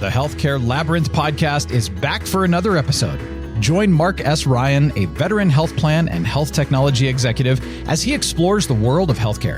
The Healthcare Labyrinth Podcast is back for another episode. Join Marc S. Ryan, a veteran health plan and health technology executive, as he explores the world of healthcare.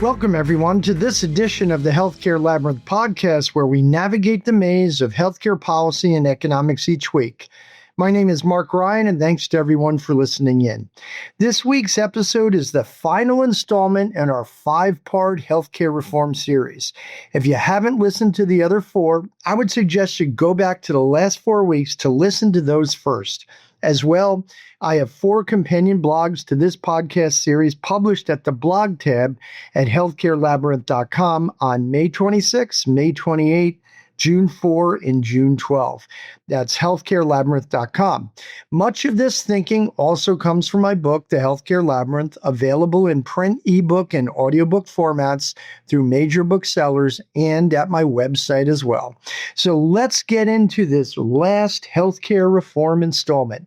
Welcome, everyone, to this edition of the Healthcare Labyrinth Podcast, where we navigate the maze of healthcare policy and economics each week. My name is Marc Ryan, and thanks to everyone for listening in. This week's episode is the final installment in our 5-part healthcare reform series. If you haven't listened to the other 4, I would suggest you go back to the last 4 weeks to listen to those first. As well, I have 4 companion blogs to this podcast series published at the blog tab at healthcarelabyrinth.com on May 26, May 28, June 4, and June 12. That's healthcarelabyrinth.com. Much of this thinking also comes from my book, The Healthcare Labyrinth, available in print, ebook, and audiobook formats through major booksellers and at my website as well. So let's get into this last healthcare reform installment.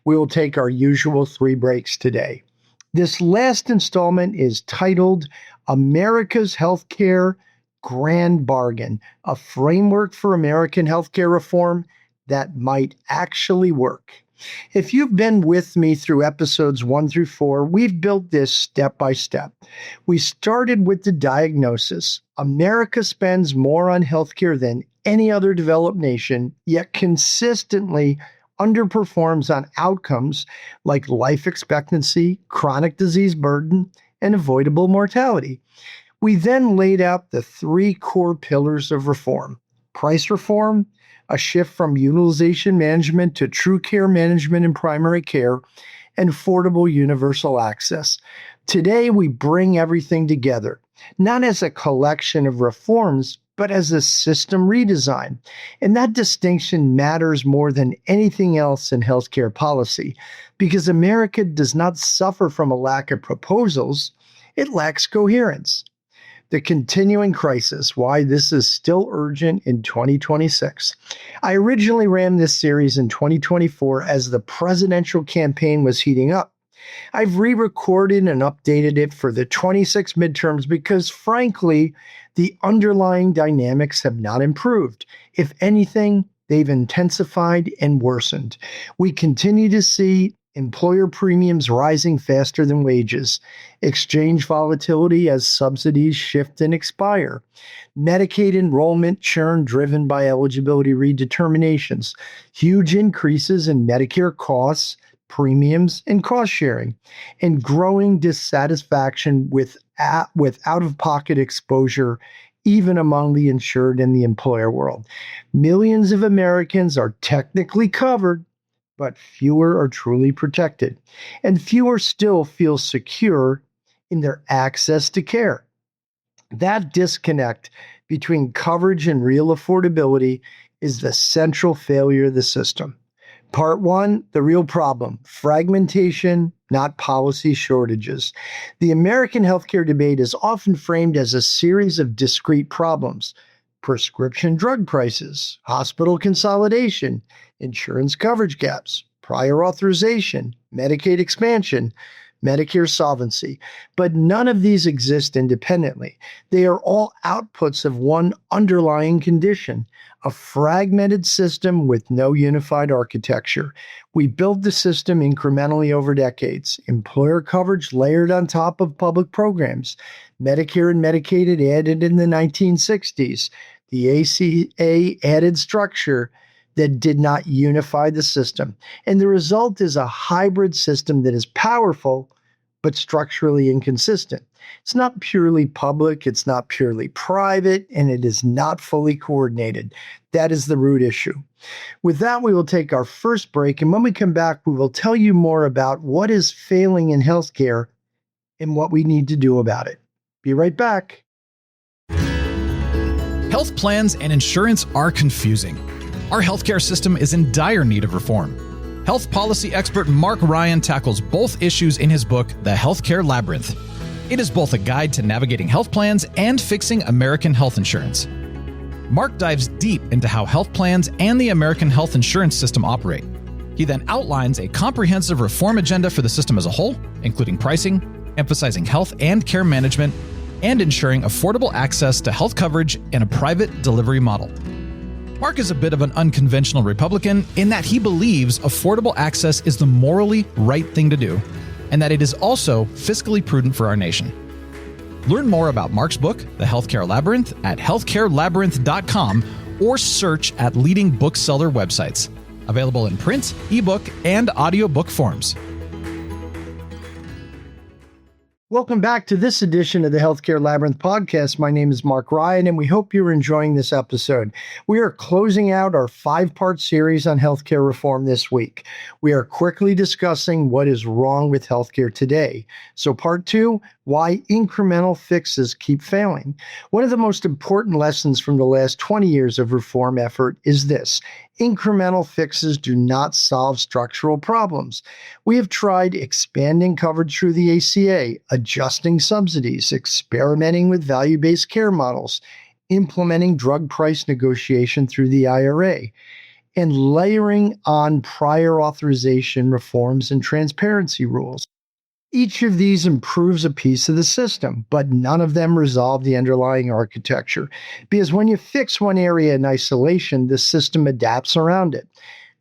We will take our usual 3 breaks today. This last installment is titled America's Healthcare Grand Bargain, a framework for American healthcare reform that might actually work. If you've been with me through episodes 1 through 4, we've built this step by step. We started with the diagnosis. America spends more on healthcare than any other developed nation, yet consistently underperforms on outcomes like life expectancy, chronic disease burden, and avoidable mortality. We then laid out the 3 core pillars of reform: price reform, a shift from utilization management to true care management in primary care, and affordable universal access. Today, we bring everything together, not as a collection of reforms, but as a system redesign. And that distinction matters more than anything else in healthcare policy, because America does not suffer from a lack of proposals, it lacks coherence. The continuing crisis, why this is still urgent in 2026. I originally ran this series in 2024 as the presidential campaign was heating up. I've re-recorded and updated it for the 26 midterms because, frankly, the underlying dynamics have not improved. If anything, they've intensified and worsened. We continue to see employer premiums rising faster than wages, exchange volatility as subsidies shift and expire, Medicaid enrollment churn driven by eligibility redeterminations, huge increases in Medicare costs, premiums, and cost sharing, and growing dissatisfaction with out-of-pocket exposure even among the insured and the employer world. Millions of Americans are technically covered, but fewer are truly protected, and fewer still feel secure in their access to care. That disconnect between coverage and real affordability is the central failure of the system. Part 1, the real problem: fragmentation, not policy shortages. The American healthcare debate is often framed as a series of discrete problems: prescription drug prices, hospital consolidation, insurance coverage gaps, prior authorization, Medicaid expansion, Medicare solvency. But none of these exist independently. They are all outputs of one underlying condition: a fragmented system with no unified architecture. We built the system incrementally over decades. Employer coverage layered on top of public programs. Medicare and Medicaid added in the 1960s. The ACA added structure that did not unify the system. And the result is a hybrid system that is powerful, but structurally inconsistent. It's not purely public, it's not purely private, and it is not fully coordinated. That is the root issue. With that, we will take our first break, and when we come back, we will tell you more about what is failing in healthcare and what we need to do about it. Be right back. Health plans and insurance are confusing. Our healthcare system is in dire need of reform. Health policy expert Marc Ryan tackles both issues in his book, The Healthcare Labyrinth. It is both a guide to navigating health plans and fixing American health insurance. Marc dives deep into how health plans and the American health insurance system operate. He then outlines a comprehensive reform agenda for the system as a whole, including pricing, emphasizing health and care management, and ensuring affordable access to health coverage in a private delivery model. Marc is a bit of an unconventional Republican in that he believes affordable access is the morally right thing to do, and that it is also fiscally prudent for our nation. Learn more about Marc's book, The Healthcare Labyrinth, at healthcarelabyrinth.com or search at leading bookseller websites. Available in print, ebook, and audiobook forms. Welcome back to this edition of the Healthcare Labyrinth Podcast. My name is Marc Ryan, and we hope you're enjoying this episode. We are closing out our 5-part series on healthcare reform this week. We are quickly discussing what is wrong with healthcare today. So part 2, why incremental fixes keep failing. One of the most important lessons from the last 20 years of reform effort is this: incremental fixes do not solve structural problems. We have tried expanding coverage through the ACA, adjusting subsidies, experimenting with value-based care models, implementing drug price negotiation through the IRA, and layering on prior authorization reforms and transparency rules. Each of these improves a piece of the system, but none of them resolve the underlying architecture. Because when you fix one area in isolation, the system adapts around it.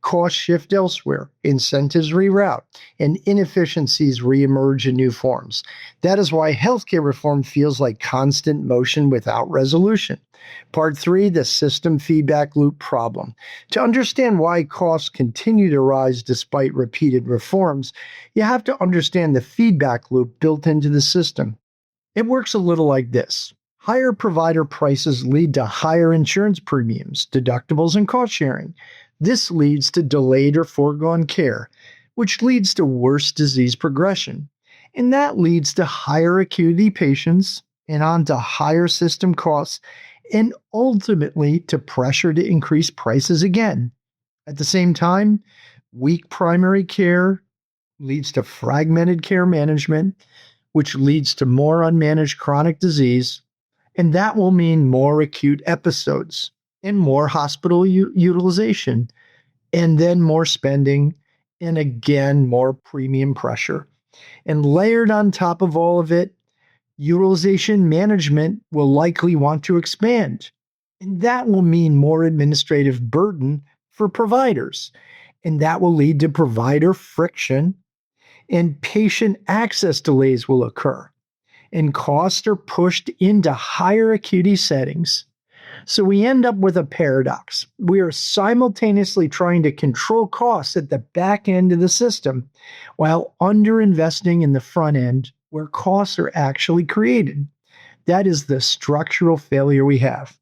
Costs shift elsewhere, incentives reroute, and inefficiencies reemerge in new forms. That is why healthcare reform feels like constant motion without resolution. Part 3, the system feedback loop problem. To understand why costs continue to rise despite repeated reforms, you have to understand the feedback loop built into the system. It works a little like this. Higher provider prices lead to higher insurance premiums, deductibles, and cost sharing. This leads to delayed or foregone care, which leads to worse disease progression. And that leads to higher acuity patients and on to higher system costs, and ultimately to pressure to increase prices again. At the same time, weak primary care leads to fragmented care management, which leads to more unmanaged chronic disease, and that will mean more acute episodes and more hospital utilization, and then more spending, and again, more premium pressure. And layered on top of all of it, utilization management will likely want to expand, and that will mean more administrative burden for providers, and that will lead to provider friction, and patient access delays will occur, and costs are pushed into higher acuity settings. So we end up with a paradox. We are simultaneously trying to control costs at the back end of the system while underinvesting in the front end where costs are actually created. That is the structural failure we have.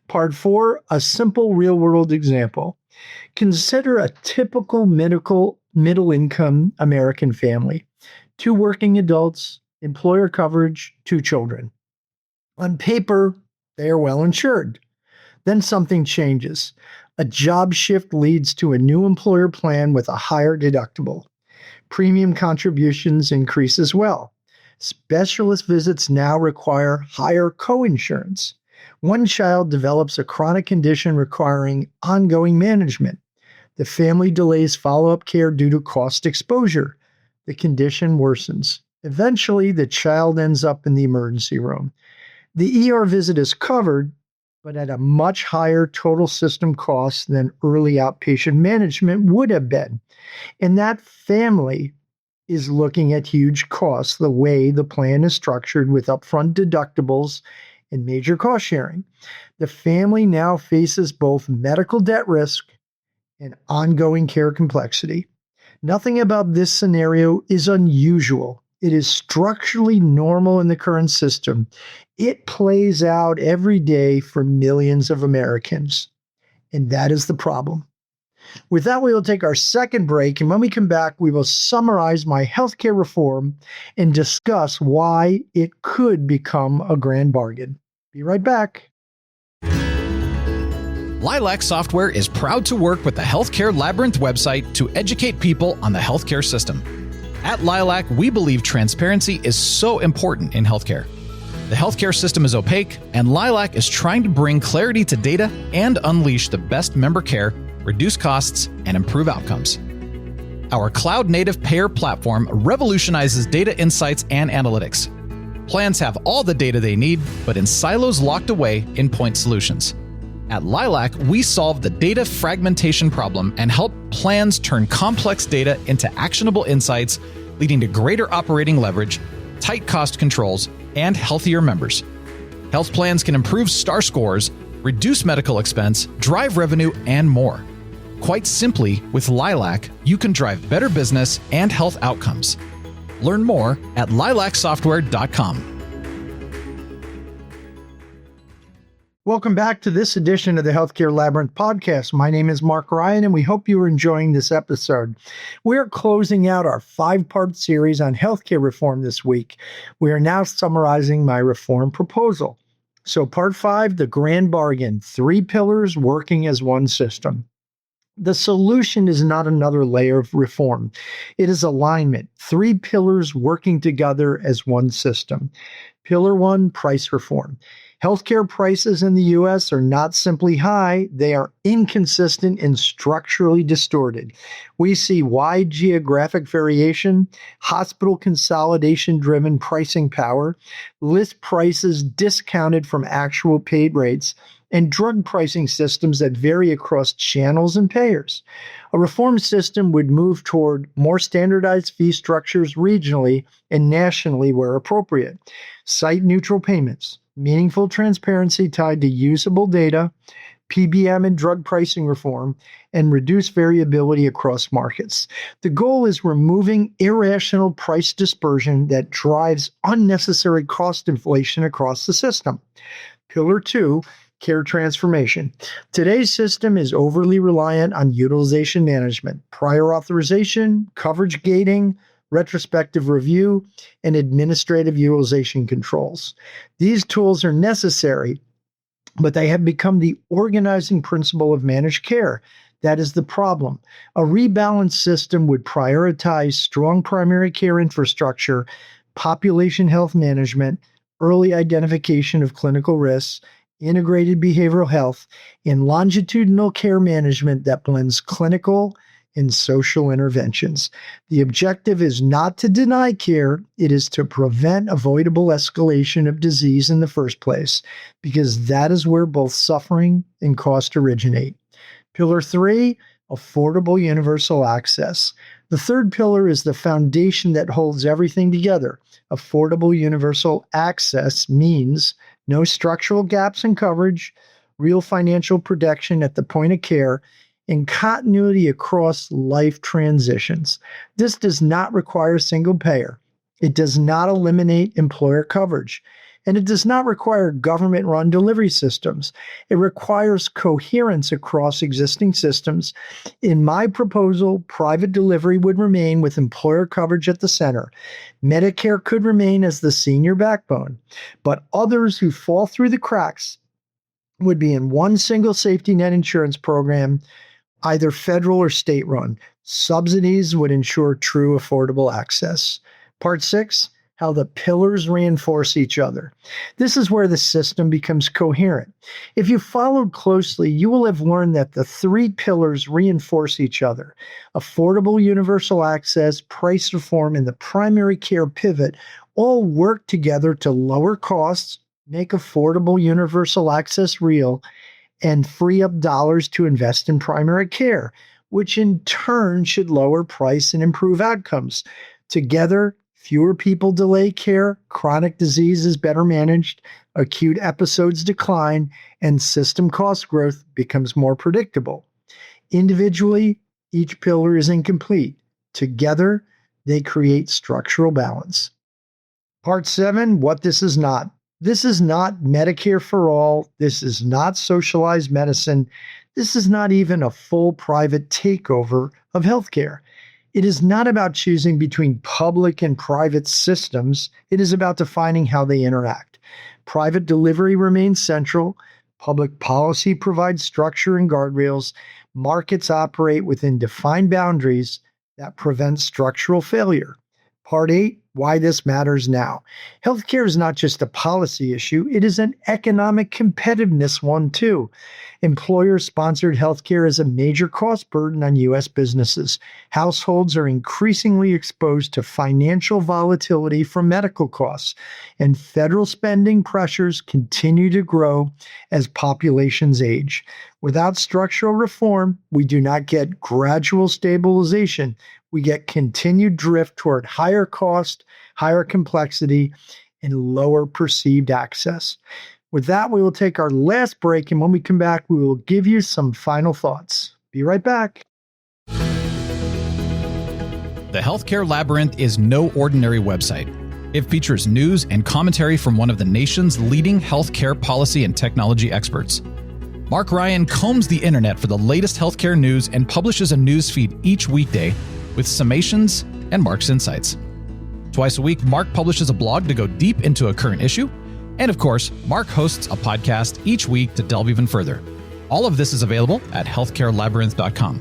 Part 4, a simple real-world example. Consider a typical middle-income American family. 2 working adults, employer coverage, 2 children. On paper, they are well insured. Then something changes. A job shift leads to a new employer plan with a higher deductible. Premium contributions increase as well. Specialist visits now require higher coinsurance. One child develops a chronic condition requiring ongoing management. The family delays follow-up care due to cost exposure. The condition worsens. Eventually, the child ends up in the emergency room. The ER visit is covered, but at a much higher total system cost than early outpatient management would have been. And that family is looking at huge costs the way the plan is structured with upfront deductibles and major cost sharing. The family now faces both medical debt risk and ongoing care complexity. Nothing about this scenario is unusual. It is structurally normal in the current system. It plays out every day for millions of Americans. And that is the problem. With that, we will take our second break. And when we come back, we will summarize my healthcare reform and discuss why it could become a grand bargain. Be right back. Lilac Software is proud to work with the Healthcare Labyrinth website to educate people on the healthcare system. At Lilac, we believe transparency is so important in healthcare. The healthcare system is opaque, and Lilac is trying to bring clarity to data and unleash the best member care, reduce costs, and improve outcomes. Our cloud-native payer platform revolutionizes data insights and analytics. Plans have all the data they need, but in silos locked away in point solutions. At Lilac, we solve the data fragmentation problem and help plans turn complex data into actionable insights, leading to greater operating leverage, tight cost controls, and healthier members. Health plans can improve STAR scores, reduce medical expense, drive revenue, and more. Quite simply, with Lilac, you can drive better business and health outcomes. Learn more at lilacsoftware.com. Welcome back to this edition of the Healthcare Labyrinth Podcast. My name is Marc Ryan, and we hope you are enjoying this episode. We're closing out our 5-part series on healthcare reform this week. We are now summarizing my reform proposal. So part 5, the grand bargain, 3 pillars working as one system. The solution is not another layer of reform. It is alignment, 3 pillars working together as one system. Pillar 1, price reform. Healthcare prices in the U.S. are not simply high, they are inconsistent and structurally distorted. We see wide geographic variation, hospital consolidation-driven pricing power, list prices discounted from actual paid rates, and drug pricing systems that vary across channels and payers. A reform system would move toward more standardized fee structures regionally and nationally where appropriate. Site-neutral payments, meaningful transparency tied to usable data, PBM and drug pricing reform, and reduced variability across markets. The goal is removing irrational price dispersion that drives unnecessary cost inflation across the system. Pillar 2, care transformation. Today's system is overly reliant on utilization management, prior authorization, coverage gating, retrospective review, and administrative utilization controls. These tools are necessary, but they have become the organizing principle of managed care. That is the problem. A rebalanced system would prioritize strong primary care infrastructure, population health management, early identification of clinical risks, integrated behavioral health, and longitudinal care management that blends clinical and social interventions. The objective is not to deny care, it is to prevent avoidable escalation of disease in the first place, because that is where both suffering and cost originate. Pillar 3, affordable universal access. The third pillar is the foundation that holds everything together. Affordable universal access means no structural gaps in coverage, real financial protection at the point of care, and continuity across life transitions. This does not require single payer. It does not eliminate employer coverage. And it does not require government-run delivery systems. It requires coherence across existing systems. In my proposal, private delivery would remain with employer coverage at the center. Medicare could remain as the senior backbone, but others who fall through the cracks would be in one single safety net insurance program, either federal or state-run. Subsidies would ensure true affordable access. Part 6, how the pillars reinforce each other. This is where the system becomes coherent. If you followed closely, you will have learned that the 3 pillars reinforce each other. Affordable universal access, price reform, and the primary care pivot all work together to lower costs, make affordable universal access real, and free up dollars to invest in primary care, which in turn should lower price and improve outcomes. Together, fewer people delay care, chronic disease is better managed, acute episodes decline, and system cost growth becomes more predictable. Individually, each pillar is incomplete. Together, they create structural balance. Part 7, what this is not. This is not Medicare for all. This is not socialized medicine. This is not even a full private takeover of healthcare. It is not about choosing between public and private systems. It is about defining how they interact. Private delivery remains central. Public policy provides structure and guardrails. Markets operate within defined boundaries that prevent structural failure. Part 8, why this matters now. Healthcare is not just a policy issue, it is an economic competitiveness one too. Employer-sponsored healthcare is a major cost burden on U.S. businesses. Households are increasingly exposed to financial volatility from medical costs, and federal spending pressures continue to grow as populations age. Without structural reform, we do not get gradual stabilization. We get continued drift toward higher cost, higher complexity, and lower perceived access. With that, we will take our last break, and when we come back, we will give you some final thoughts. Be right back. The Healthcare Labyrinth is no ordinary website. It features news and commentary from one of the nation's leading healthcare policy and technology experts. Marc Ryan combs the internet for the latest healthcare news and publishes a news feed each weekday with summations and Marc's insights. Twice a week, Marc publishes a blog to go deep into a current issue. And of course, Marc hosts a podcast each week to delve even further. All of this is available at healthcarelabyrinth.com.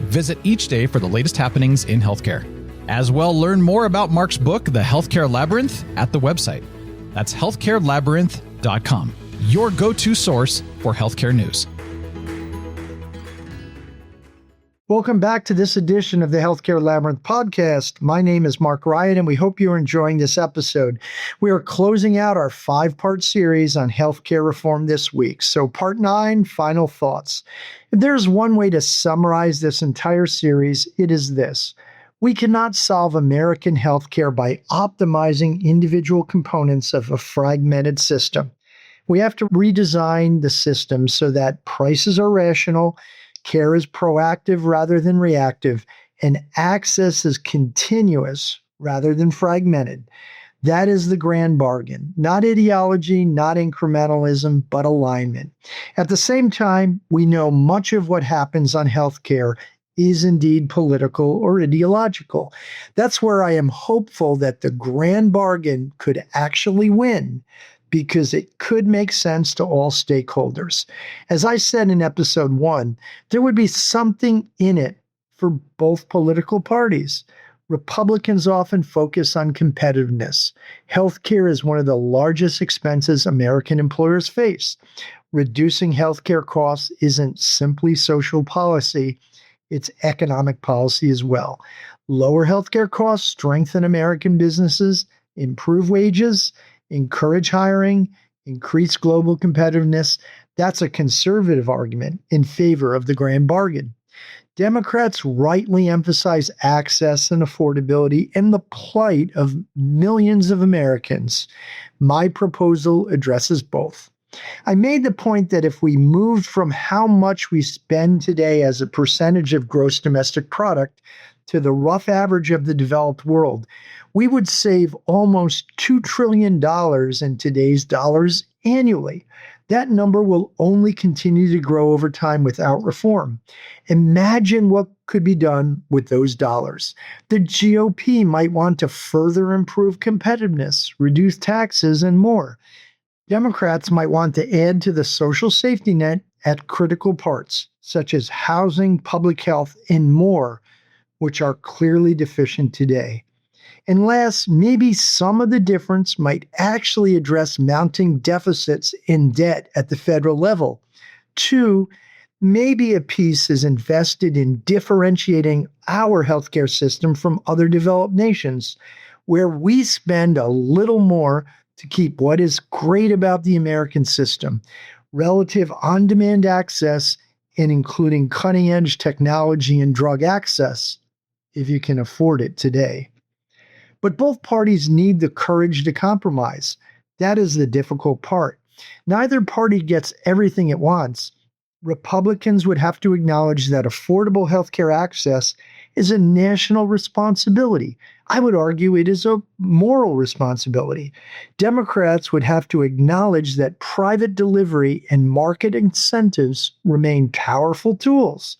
Visit each day for the latest happenings in healthcare. As well, learn more about Marc's book, The Healthcare Labyrinth, at the website. That's healthcarelabyrinth.com, your go-to source for healthcare news. Welcome back to this edition of the Healthcare Labyrinth Podcast. My name is Marc Ryan, and we hope you're enjoying this episode. We are closing out our 5-part series on healthcare reform this week. So part 9, final thoughts. If there's one way to summarize this entire series, it is this. We cannot solve American healthcare by optimizing individual components of a fragmented system. We have to redesign the system so that prices are rational, care is proactive rather than reactive, and access is continuous rather than fragmented. That is the grand bargain. Not ideology, not incrementalism, but alignment. At the same time, we know much of what happens on healthcare is indeed political or ideological. That's where I am hopeful that the grand bargain could actually win, because it could make sense to all stakeholders. As I said in episode 1, there would be something in it for both political parties. Republicans often focus on competitiveness. Healthcare is one of the largest expenses American employers face. Reducing healthcare costs isn't simply social policy, it's economic policy as well. Lower healthcare costs strengthen American businesses, improve wages, encourage hiring, increase global competitiveness. That's a conservative argument in favor of the grand bargain. Democrats rightly emphasize access and affordability and the plight of millions of Americans. My proposal addresses both. I made the point that if we moved from how much we spend today as a percentage of gross domestic product to the rough average of the developed world, we would save almost $2 trillion in today's dollars annually. That number will only continue to grow over time without reform. Imagine what could be done with those dollars. The GOP might want to further improve competitiveness, reduce taxes, and more. Democrats might want to add to the social safety net at critical parts, such as housing, public health, and more, which are clearly deficient today. And last, maybe some of the difference might actually address mounting deficits in debt at the federal level. 2, maybe a piece is invested in differentiating our healthcare system from other developed nations, where we spend a little more to keep what is great about the American system, relative on-demand access, and including cutting-edge technology and drug access, if you can afford it today. But both parties need the courage to compromise. That is the difficult part. Neither party gets everything it wants. Republicans would have to acknowledge that affordable healthcare access is a national responsibility. I would argue it is a moral responsibility. Democrats would have to acknowledge that private delivery and market incentives remain powerful tools.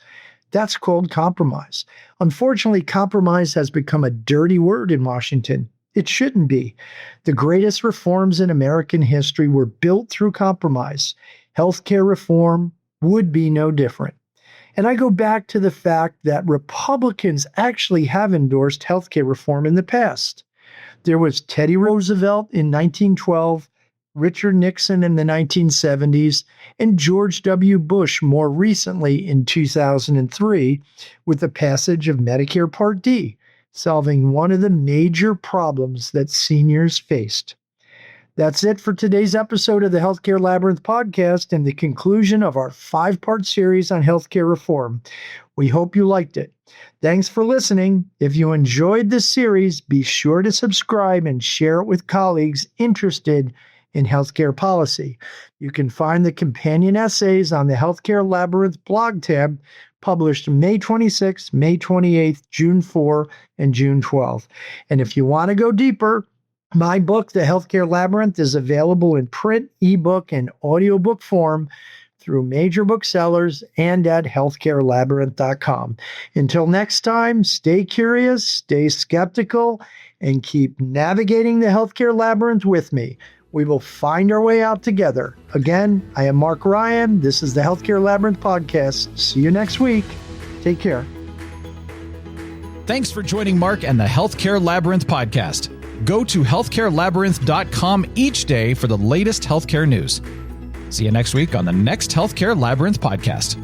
That's called compromise. Unfortunately, compromise has become a dirty word in Washington. It shouldn't be. The greatest reforms in American history were built through compromise. Healthcare reform would be no different. And I go back to the fact that Republicans actually have endorsed healthcare reform in the past. There was Teddy Roosevelt in 1912, Richard Nixon in the 1970s, and George W. Bush more recently in 2003 with the passage of Medicare Part D, solving one of the major problems that seniors faced. That's it for today's episode of the Healthcare Labyrinth Podcast and the conclusion of our 5-part series on healthcare reform. We hope you liked it. Thanks for listening. If you enjoyed this series, be sure to subscribe and share it with colleagues interested in healthcare policy. You can find the companion essays on the Healthcare Labyrinth blog tab, published May 26th, May 28th, June 4, and June 12th. And if you want to go deeper, my book, The Healthcare Labyrinth, is available in print, ebook, and audiobook form through major booksellers and at healthcarelabyrinth.com. Until next time, stay curious, stay skeptical, and keep navigating the healthcare labyrinth with me. We will find our way out together. Again, I am Marc Ryan. This is the Healthcare Labyrinth Podcast. See you next week. Take care. Thanks for joining Marc and the Healthcare Labyrinth Podcast. Go to healthcarelabyrinth.com each day for the latest healthcare news. See you next week on the next Healthcare Labyrinth Podcast.